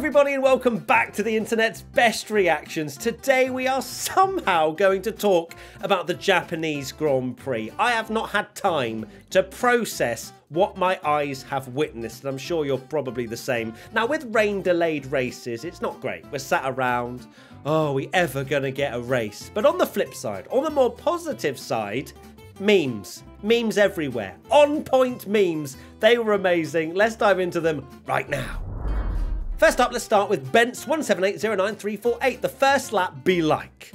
everybody and welcome back to the internet's best reactions. Today we are somehow going to talk about the Japanese Grand Prix. I have not had time to process what my eyes have witnessed, and I'm sure you're probably the same. Now, with rain-delayed races, it's not great. We're sat around, oh, are we ever going to get a race? But on the flip side, on the more positive side, memes. Memes everywhere. On-point memes. They were amazing. Let's dive into them right now. First up, let's start with Bent's 1780938. The first lap be like.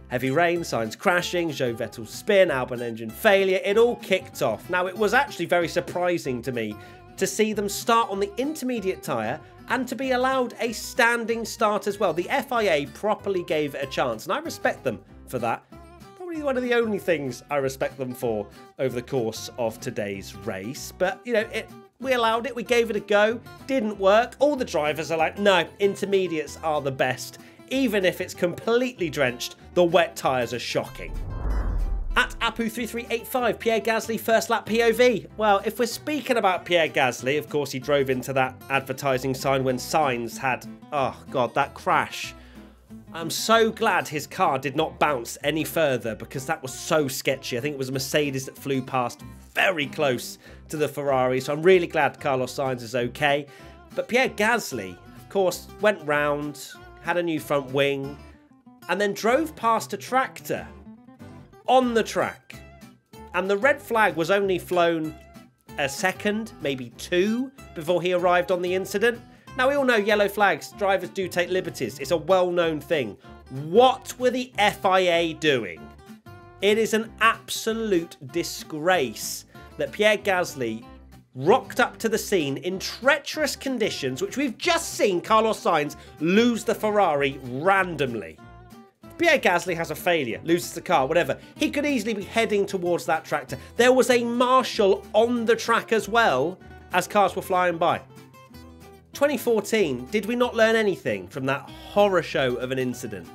Heavy rain, Sainz crashing, Joe Vettel's spin, Albon engine failure. It all kicked off. Now, it was actually very surprising to me to see them start on the intermediate tyre and to be allowed a standing start as well. The FIA properly gave it a chance, and I respect them for that. Probably one of the only things I respect them for over the course of today's race. But, you know, we allowed it, we gave it a go, didn't work. All the drivers are like, no, intermediates are the best. Even if it's completely drenched, the wet tyres are shocking. At Apu3385, Pierre Gasly first lap POV. Well, if we're speaking about Pierre Gasly, of course he drove into that advertising sign when Sainz had, oh god, that crash. I'm so glad his car did not bounce any further because that was so sketchy. I think it was a Mercedes that flew past very close to the Ferrari, so I'm really glad Carlos Sainz is okay. But Pierre Gasly, of course, went round, had a new front wing, and then drove past a tractor on the track. And the red flag was only flown a second, maybe two, before he arrived on the incident. Now, we all know yellow flags, drivers do take liberties. It's a well-known thing. What were the FIA doing? It is an absolute disgrace that Pierre Gasly rocked up to the scene in treacherous conditions, which we've just seen Carlos Sainz lose the Ferrari randomly. Pierre Gasly has a failure, loses the car, whatever. He could easily be heading towards that tractor. There was a marshal on the track as well as cars were flying by. 2014, did we not learn anything from that horror show of an incident?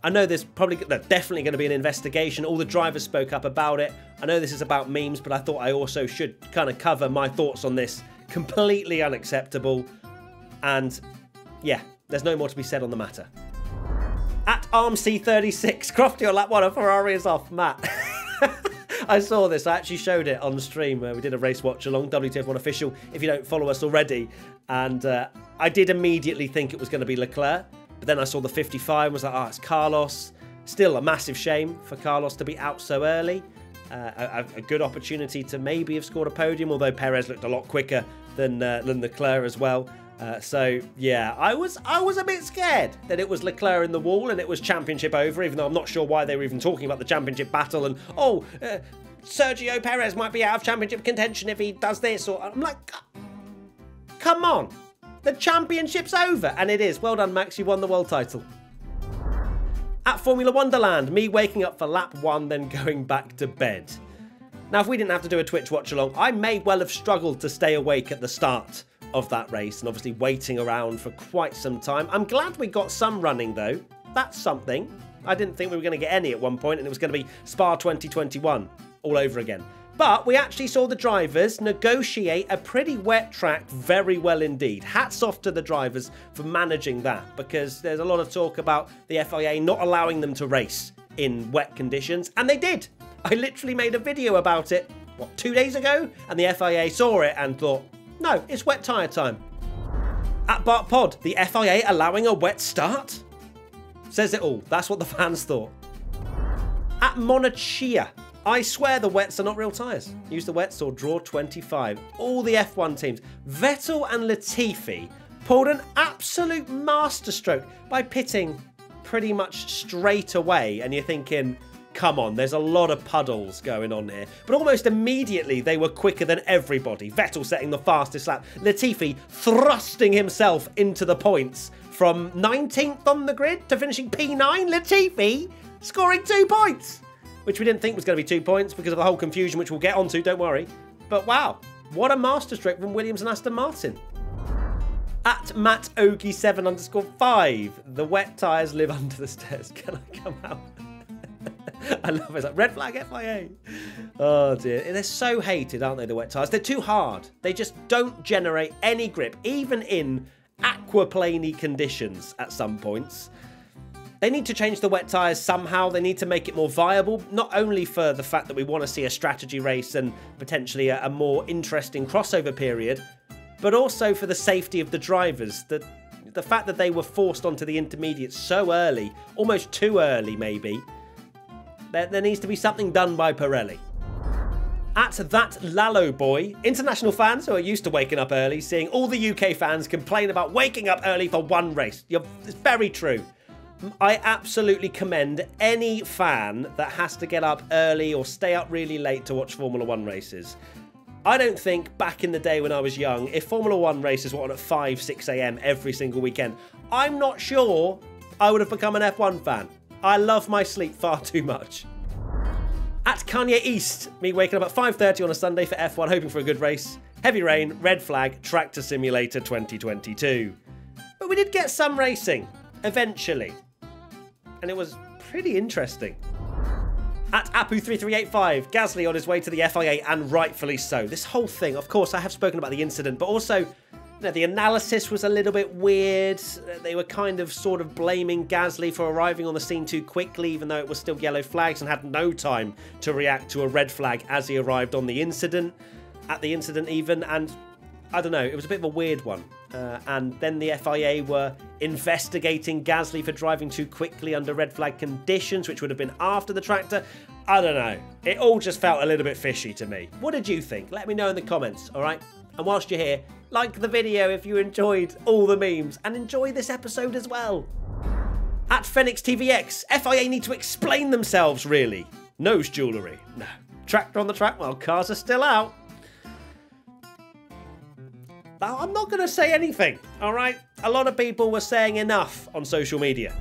I know there's definitely going to be an investigation. All the drivers spoke up about it. I know this is about memes, but I thought I also should kind of cover my thoughts on this. Completely unacceptable. And yeah, there's no more to be said on the matter. At ArmC36, Crofty on lap 1, a Ferrari is off. Matt. I saw this. I actually showed it on the stream where we did a race watch along, WTF1 official, if you don't follow us already. And I did immediately think it was going to be Leclerc. But then I saw the 55 and was like, oh, it's Carlos. Still a massive shame for Carlos to be out so early. A good opportunity to maybe have scored a podium, although Perez looked a lot quicker than Leclerc as well. So yeah, I was a bit scared that it was Leclerc in the wall and it was championship over, even though I'm not sure why they were even talking about the championship battle and, oh, Sergio Perez might be out of championship contention if he does this, or I'm like, come on, the championship's over, and it is. Well done, Max, you won the world title. At Formula Wonderland, me waking up for lap 1, then going back to bed. Now, if we didn't have to do a Twitch watch along, I may well have struggled to stay awake at the start of that race and obviously waiting around for quite some time. I'm glad we got some running though. That's something. I didn't think we were going to get any at one point and it was going to be Spa 2021 all over again. But we actually saw the drivers negotiate a pretty wet track very well indeed. Hats off to the drivers for managing that, because there's a lot of talk about the FIA not allowing them to race in wet conditions, and they did. I literally made a video about it, what, 2 days ago? And the FIA saw it and thought, no, it's wet tyre time. At Bart Pod, the FIA allowing a wet start? Says it all. That's what the fans thought. At Monachia, I swear the wets are not real tyres. Use the wets or draw 25. All the F1 teams. Vettel and Latifi pulled an absolute masterstroke by pitting pretty much straight away. And you're thinking, come on, there's a lot of puddles going on here. But almost immediately, they were quicker than everybody. Vettel setting the fastest lap. Latifi thrusting himself into the points from 19th on the grid to finishing P9. Latifi scoring 2 points, which we didn't think was going to be 2 points because of the whole confusion, which we'll get onto, don't worry. But wow, what a masterstroke from Williams and Aston Martin. At MattOgie7_5, the wet tyres live under the stairs. Can I come out? I love it. It's like, red flag FIA. Oh dear. They're so hated, aren't they, the wet tyres? They're too hard. They just don't generate any grip, even in aquaplane-y conditions at some points. They need to change the wet tyres somehow. They need to make it more viable, not only for the fact that we want to see a strategy race and potentially a more interesting crossover period, but also for the safety of the drivers. The fact that they were forced onto the intermediates so early, almost too early maybe, there needs to be something done by Pirelli. At That Lalo Boy, international fans who are used to waking up early, seeing all the UK fans complain about waking up early for one race. It's very true. I absolutely commend any fan that has to get up early or stay up really late to watch Formula 1 races. I don't think back in the day when I was young, if Formula 1 races were on at 5, 6 a.m. every single weekend, I'm not sure I would have become an F1 fan. I love my sleep far too much. At Kanye East, me waking up at 5:30 on a Sunday for F1, hoping for a good race. Heavy rain, red flag, Tractor Simulator 2022. But we did get some racing, eventually. And it was pretty interesting. At Apu3385, Gasly on his way to the FIA, and rightfully so. This whole thing, of course, I have spoken about the incident, but also, the analysis was a little bit weird. They were kind of sort of blaming Gasly for arriving on the scene too quickly, even though it was still yellow flags, and had no time to react to a red flag as he arrived on the incident, at the incident even, and I don't know, it was a bit of a weird one. And then the FIA were investigating Gasly for driving too quickly under red flag conditions, which would have been after the tractor. I don't know. It all just felt a little bit fishy to me. What did you think? Let me know in the comments, all right? And whilst you're here, like the video if you enjoyed all the memes, and enjoy this episode as well. At Phoenix TVX, FIA need to explain themselves, really. Nose jewellery. No. Tractor on the track while cars are still out. I'm not going to say anything, all right? A lot of people were saying enough on social media.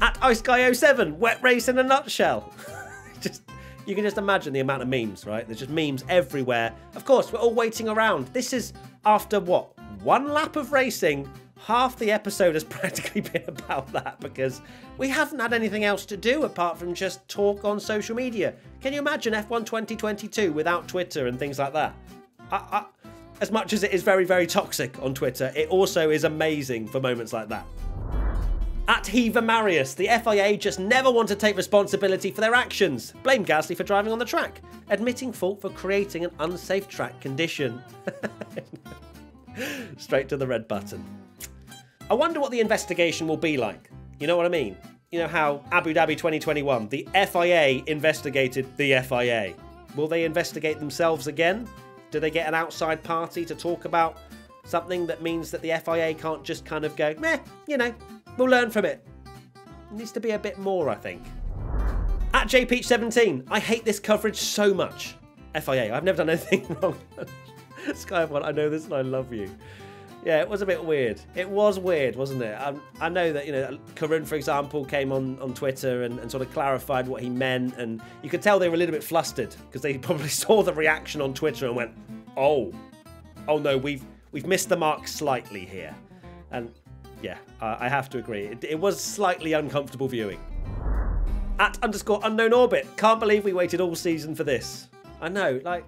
At IceGuy07, wet race in a nutshell. You can just imagine the amount of memes, right? There's just memes everywhere. Of course, we're all waiting around. This is after, what, one lap of racing? Half the episode has practically been about that because we haven't had anything else to do apart from just talk on social media. Can you imagine F1 2022 without Twitter and things like that? As much as it is very, very toxic on Twitter, it also is amazing for moments like that. At Heva Marius, the FIA just never want to take responsibility for their actions. Blame Gasly for driving on the track, admitting fault for creating an unsafe track condition. Straight to the red button. I wonder what the investigation will be like. You know what I mean? You know how Abu Dhabi 2021, the FIA investigated the FIA. Will they investigate themselves again? Do they get an outside party to talk about something that means that the FIA can't just kind of go, meh, you know, we'll learn from it. It needs to be a bit more, I think. At JPeach17, I hate this coverage so much. FIA, I've never done anything wrong. Sky F1, I know this and I love you. Yeah, it was a bit weird. It was weird, wasn't it? I know that, you know, Karun, for example, came on Twitter and sort of clarified what he meant, and you could tell they were a little bit flustered because they probably saw the reaction on Twitter and went, oh no, we've missed the mark slightly here. And yeah, I have to agree. It was slightly uncomfortable viewing. At _unknownorbit, can't believe we waited all season for this. I know, like,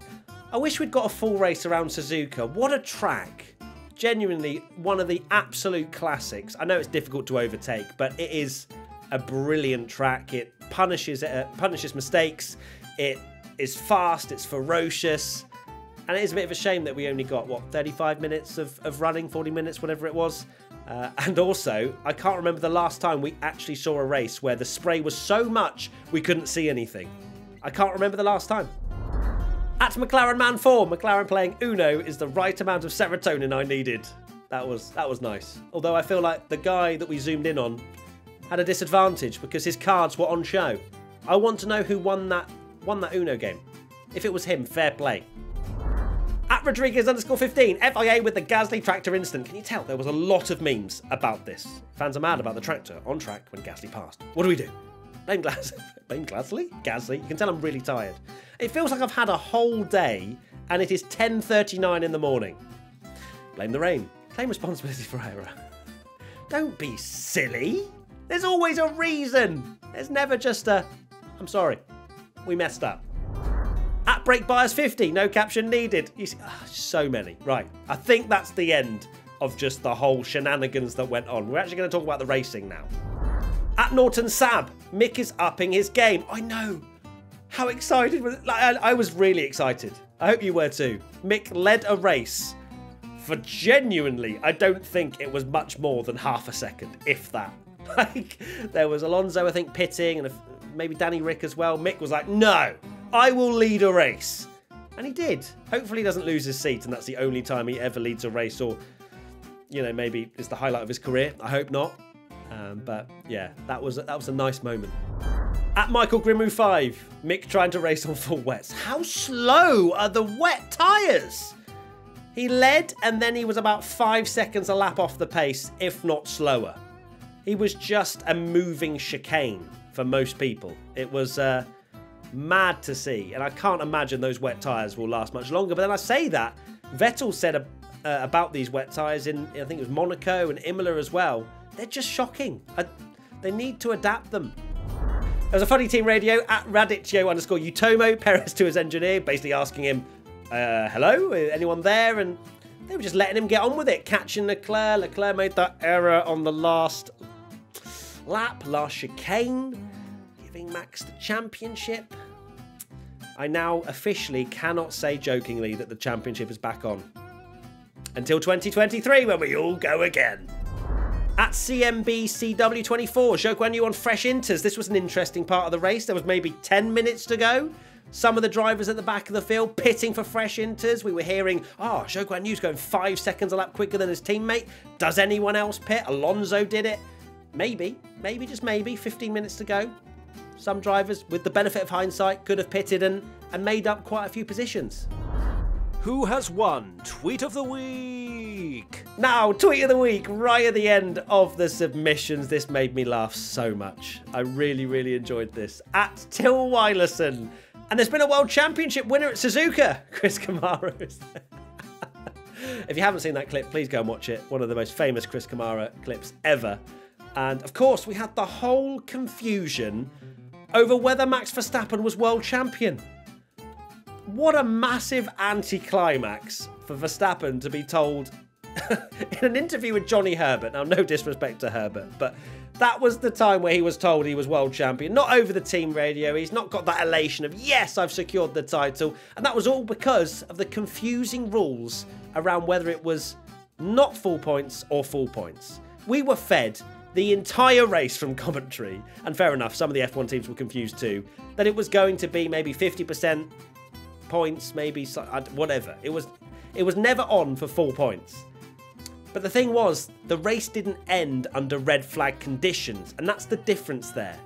I wish we'd got a full race around Suzuka. What a track. Genuinely one of the absolute classics. I know it's difficult to overtake, but it is a brilliant track. It punishes mistakes. It is fast. It's ferocious. And it is a bit of a shame that we only got, what, 35 minutes of running, 40 minutes, whatever it was. And also, I can't remember the last time we actually saw a race where the spray was so much we couldn't see anything. I can't remember the last time. At McLaren Man 4, McLaren playing Uno is the right amount of serotonin I needed. That was nice. Although I feel like the guy that we zoomed in on had a disadvantage because his cards were on show. I want to know who won that Uno game. If it was him, fair play. At Rodriguez_15, FIA with the Gasly tractor incident. Can you tell there was a lot of memes about this? Fans are mad about the tractor on track when Gasly passed. What do we do? Blame Gasly? Gasly? You can tell I'm really tired. It feels like I've had a whole day and it is 10:39 in the morning. Blame the rain. Claim responsibility for error. Don't be silly. There's always a reason. There's never just a, I'm sorry, we messed up. At BreakBuyers50, no caption needed. You see, so many. Right, I think that's the end of just the whole shenanigans that went on. We're actually going to talk about the racing now. At Norton Sab, Mick is upping his game. I know. How excited was it? I was really excited. I hope you were too. Mick led a race for genuinely, I don't think it was much more than half a second, if that. Like, there was Alonso, I think, pitting, and maybe Danny Rick as well. Mick was like, no, I will lead a race. And he did. Hopefully he doesn't lose his seat, and that's the only time he ever leads a race, or, you know, maybe it's the highlight of his career. I hope not. But yeah, that was a nice moment. At Michael Grimmu 5, Mick trying to race on full wets. How slow are the wet tyres? He led, and then he was about 5 seconds a lap off the pace, if not slower. He was just a moving chicane for most people. It was mad to see, and I can't imagine those wet tyres will last much longer. But then I say that, Vettel said about these wet tyres in, I think it was Monaco and Imola as well, they're just shocking. They need to adapt them. There was a funny team radio at Radicchio_Utomo, Perez to his engineer, basically asking him, hello, anyone there? And they were just letting him get on with it, catching Leclerc. Leclerc made that error on the last lap, last chicane, giving Max the championship. I now officially cannot say jokingly that the championship is back on. Until 2023, when we all go again. At CMB-CW24, Zhou Guanyu on fresh inters. This was an interesting part of the race. There was maybe 10 minutes to go. Some of the drivers at the back of the field pitting for fresh inters. We were hearing, Zhou Guanyu's going 5 seconds a lap quicker than his teammate. Does anyone else pit? Alonso did it. Maybe, just maybe, 15 minutes to go. Some drivers, with the benefit of hindsight, could have pitted and made up quite a few positions. Who has won Tweet of the Week? Now, Tweet of the Week, right at the end of the submissions. This made me laugh so much. I really, really enjoyed this. At Till Weilerson. And there's been a World Championship winner at Suzuka. Chris Kamara is there. If you haven't seen that clip, please go and watch it. One of the most famous Chris Kamara clips ever. And, of course, we had the whole confusion over whether Max Verstappen was world champion. What a massive anticlimax for Verstappen to be told in an interview with Johnny Herbert. Now, no disrespect to Herbert, but that was the time where he was told he was world champion. Not over the team radio. He's not got that elation of, yes, I've secured the title. And that was all because of the confusing rules around whether it was not full points or full points. We were fed the entire race from commentary, and fair enough, some of the F1 teams were confused too, that it was going to be maybe 50% points, maybe whatever. It was never on for full points. But the thing was, the race didn't end under red flag conditions, and that's the difference there,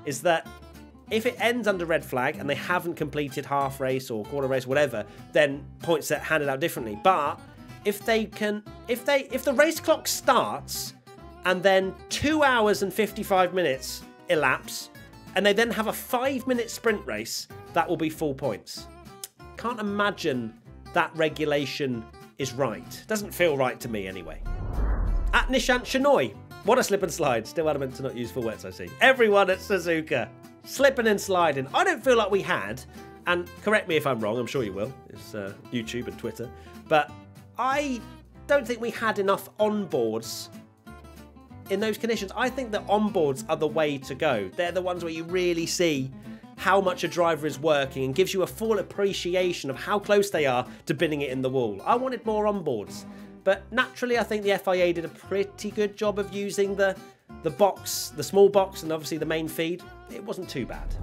is that if it ends under red flag and they haven't completed half race or quarter race, whatever, then points are handed out differently. But if the race clock starts and then 2 hours and 55 minutes elapse, and they then have a 5-minute sprint race, that will be full points. Can't imagine that regulation is right. Doesn't feel right to me anyway. At Nishant Shinoy, what a slip and slide. Still adamant to not use full wets, I see. Everyone at Suzuka, slipping and sliding. I don't feel like we had, and correct me if I'm wrong, I'm sure you will. It's YouTube and Twitter. But I don't think we had enough onboards in those conditions. I think that onboards are the way to go. They're the ones where you really see how much a driver is working and gives you a full appreciation of how close they are to binning it in the wall. I wanted more onboards, but naturally I think the FIA did a pretty good job of using the box, the small box, and obviously the main feed. It wasn't too bad.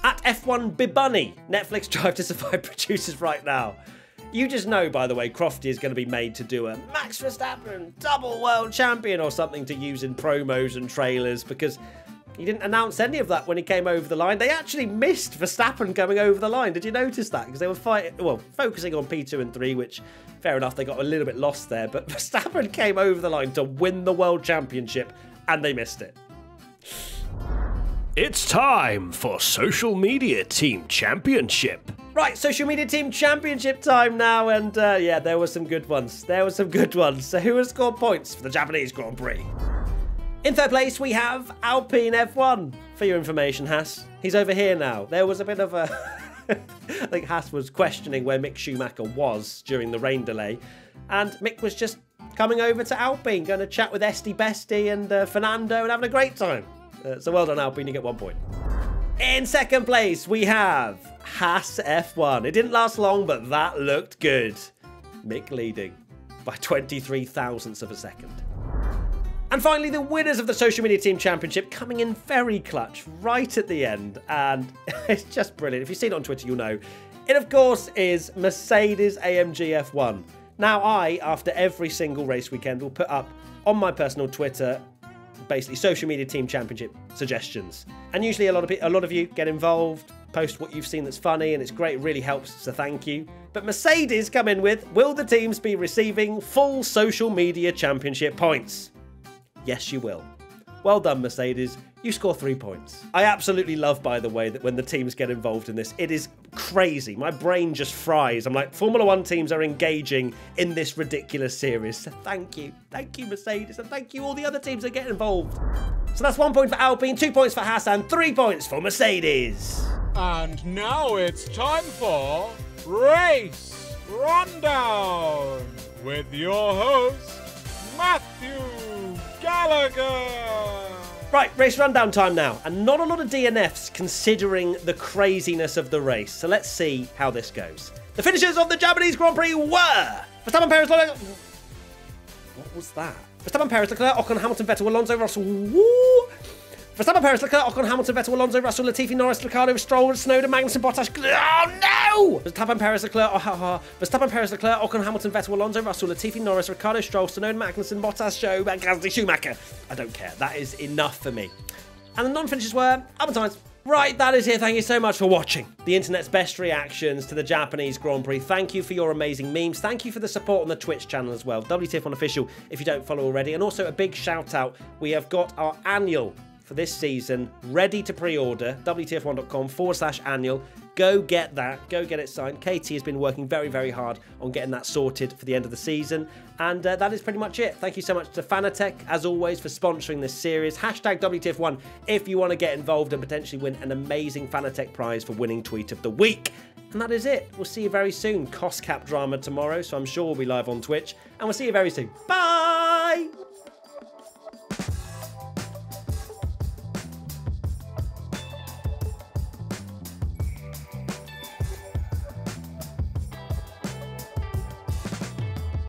At F1 Bibunny, Netflix Drive to Survive producers right now. You just know, by the way, Crofty is going to be made to do a Max Verstappen double world champion or something to use in promos and trailers, because he didn't announce any of that when he came over the line. They actually missed Verstappen coming over the line. Did you notice that? Because they were focusing on P2 and 3, which, fair enough, they got a little bit lost there. But Verstappen came over the line to win the World Championship, and they missed it. It's time for Social Media Team Championship. Right, Social Media Team Championship time now, and yeah, there were some good ones. So who has scored points for the Japanese Grand Prix? In third place, we have Alpine F1. For your information, Haas, he's over here now. There was a bit of a... I think Haas was questioning where Mick Schumacher was during the rain delay. and Mick was just coming over to Alpine, going to chat with Esty Bestie and Fernando and having a great time. So well done, Alpine, you get 1 point. In second place, we have Haas F1. It didn't last long, but that looked good. Mick leading by 23 thousandths of a second. And finally, the winners of the Social Media Team Championship coming in very clutch right at the end. And it's just brilliant. If you've seen it on Twitter, you'll know. It, of course, is Mercedes AMG F1. Now, I, after every single race weekend, will put up on my personal Twitter basically Social Media Team Championship suggestions. And usually a lot of you get involved, post what you've seen that's funny, and it's great, it really helps, so thank you. But Mercedes come in with, will the teams be receiving full Social Media Championship points? Yes, you will. Well done, Mercedes. You score 3 points. I absolutely love, by the way, that when the teams get involved in this, it is crazy. My brain just fries. I'm like, Formula One teams are engaging in this ridiculous series. So thank you. Thank you, Mercedes. And thank you all the other teams that get involved. So that's 1 point for Alpine, 2 points for Haas, and 3 points for Mercedes. And now it's time for Race Rundown with your host, Matthew Gallagher. Right, race rundown time now, and not a lot of DNFs considering the craziness of the race. So let's see how this goes. The finishers of the Japanese Grand Prix were Verstappen, Perez, Leclerc. What was that? Verstappen, Perez, Leclerc, Ocon, Hamilton, Vettel, Alonso, Russell. Woo! Verstappen, Perez, Leclerc, Ocon, Hamilton, Vettel, Alonso, Russell, Latifi, Norris, Ricciardo, Stroll, Snowden, Magnussen, Bottas. Oh no! Verstappen, Perez, Leclerc, Verstappen, Perez, Leclerc, Ocon, Hamilton, Vettel, Alonso, Russell, Latifi, Norris, Ricciardo, Stroll, Snowden, Magnussen, Bottas, Show, Gasly, Schumacher. I don't care. That is enough for me. And the non-finishers were Albon Sainz. Right, that is it. Thank you so much for watching the internet's best reactions to the Japanese Grand Prix. Thank you for your amazing memes. Thank you for the support on the Twitch channel as well. WTF1 Official if you don't follow already. And also a big shout out. We have got our annual for this season ready to pre-order. WTF1.com/annual. Go get that. Go get it signed. KT has been working very, very hard on getting that sorted for the end of the season. And that is pretty much it. Thank you so much to Fanatec, as always, for sponsoring this series. Hashtag WTF1 if you want to get involved and potentially win an amazing Fanatec prize for winning Tweet of the Week. And that is it. We'll see you very soon. Cost cap drama tomorrow, so I'm sure we'll be live on Twitch. And we'll see you very soon. Bye!